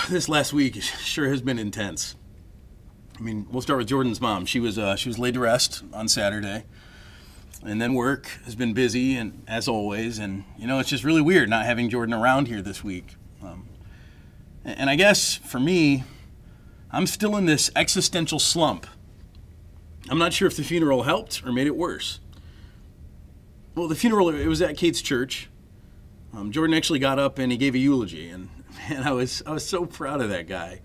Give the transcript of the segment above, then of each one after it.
This last week sure has been intense. I mean, we'll start with Jordan's mom. She was laid to rest on Saturday, and then work has been busy, and as always. And it's just really weird not having Jordan around here this week. And I guess for me, I'm still in this existential slump. I'm not sure if the funeral helped or made it worse. Well, the funeral, it was at Kate's church. Jordan actually got up and he gave a eulogy, and man, I was so proud of that guy.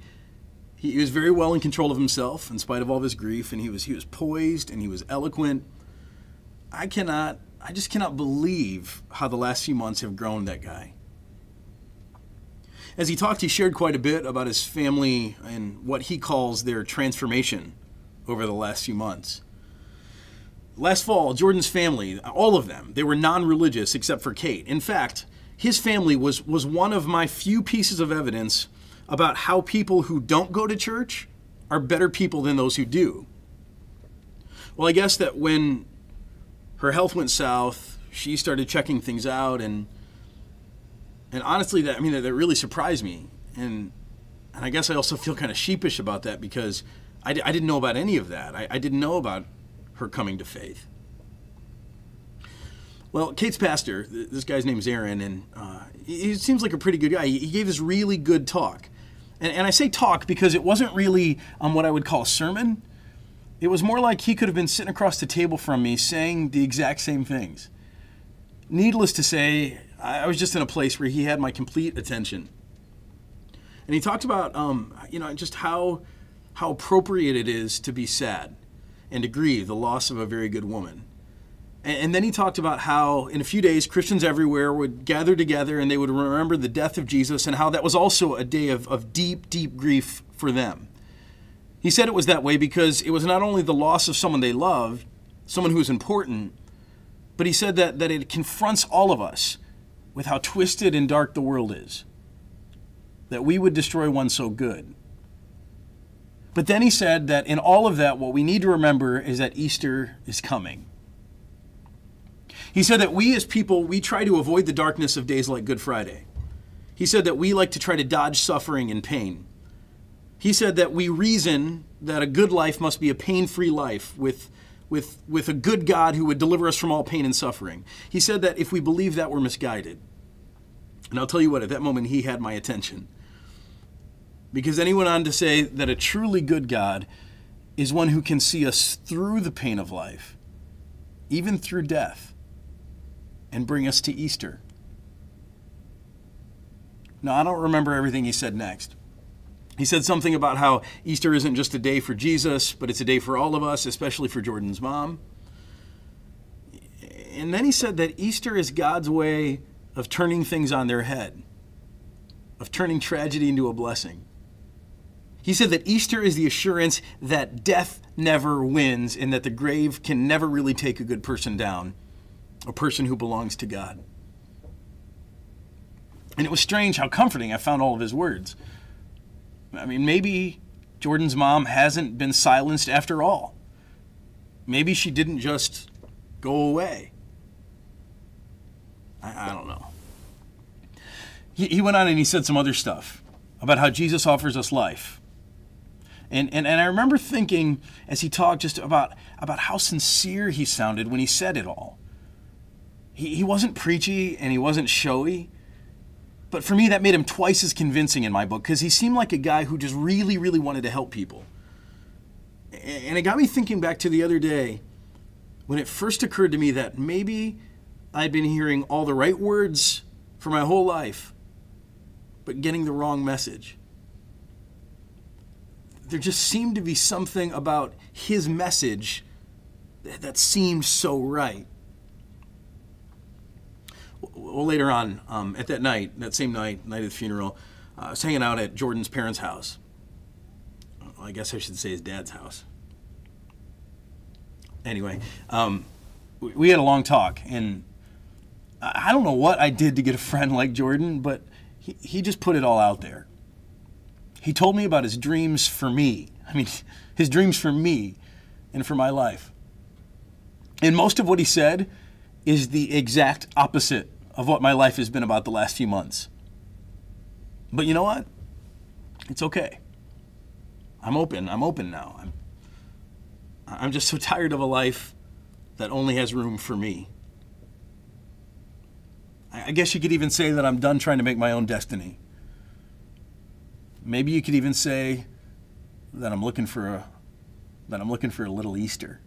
He was very well in control of himself in spite of all of his grief, and he was poised and he was eloquent. I just cannot believe how the last few months have grown that guy. As he talked, he shared quite a bit about his family and what he calls their transformation over the last few months. Last fall, Jordan's family, all of them, they were non-religious except for Kate. In fact, his family was one of my few pieces of evidence about how people who don't go to church are better people than those who do. Well, I guess that when her health went south, she started checking things out, and honestly, that really surprised me. And I guess I also feel kind of sheepish about that because I didn't know about any of that. I didn't know about her coming to faith. Well, Kate's pastor, this guy's name is Aaron, and he seems like a pretty good guy. He gave this really good talk. And I say talk because it wasn't really what I would call a sermon. It was more like he could have been sitting across the table from me saying the exact same things. Needless to say, I was just in a place where he had my complete attention. And he talked about, just how appropriate it is to be sad and to grieve the loss of a very good woman. And then he talked about how in a few days Christians everywhere would gather together and they would remember the death of Jesus, and how that was also a day of deep, deep grief for them. He said it was that way because it was not only the loss of someone they loved, someone who was important, but he said that it confronts all of us with how twisted and dark the world is, that we would destroy one so good. But then he said that in all of that, what we need to remember is that Easter is coming. He said that we as people, we try to avoid the darkness of days like Good Friday. He said that we like to try to dodge suffering and pain. He said that we reason that a good life must be a pain-free life with a good God who would deliver us from all pain and suffering. He said that if we believe that, we're misguided. And I'll tell you what, at that moment, he had my attention. Because then he went on to say that a truly good God is one who can see us through the pain of life, even through death, and bring us to Easter. Now, I don't remember everything he said next. He said something about how Easter isn't just a day for Jesus, but it's a day for all of us, especially for Jordan's mom. And then he said that Easter is God's way of turning things on their head, of turning tragedy into a blessing. He said that Easter is the assurance that death never wins and that the grave can never really take a good person down, a person who belongs to God. And it was strange how comforting I found all of his words. I mean, maybe Jordan's mom hasn't been silenced after all. Maybe she didn't just go away. I don't know. He went on and he said some other stuff about how Jesus offers us life. And I remember thinking as he talked just about how sincere he sounded when he said it all. He wasn't preachy and he wasn't showy. But for me, that made him twice as convincing in my book because he seemed like a guy who just really, really wanted to help people. And it got me thinking back to the other day when it first occurred to me that maybe I'd been hearing all the right words for my whole life, but getting the wrong message. There just seemed to be something about his message that seemed so right. Well, later on, at that same night of the funeral, I was hanging out at Jordan's parents' house. Well, I guess I should say his dad's house. Anyway, we had a long talk, and I don't know what I did to get a friend like Jordan, but he just put it all out there. He told me about his dreams for me. I mean, his dreams for me and for my life. And most of what he said is the exact opposite of what my life has been about the last few months. But you know what? It's okay. I'm open. I'm open now. I'm just so tired of a life that only has room for me. I guess you could even say that I'm done trying to make my own destiny. Maybe you could even say that I'm looking for a little Easter.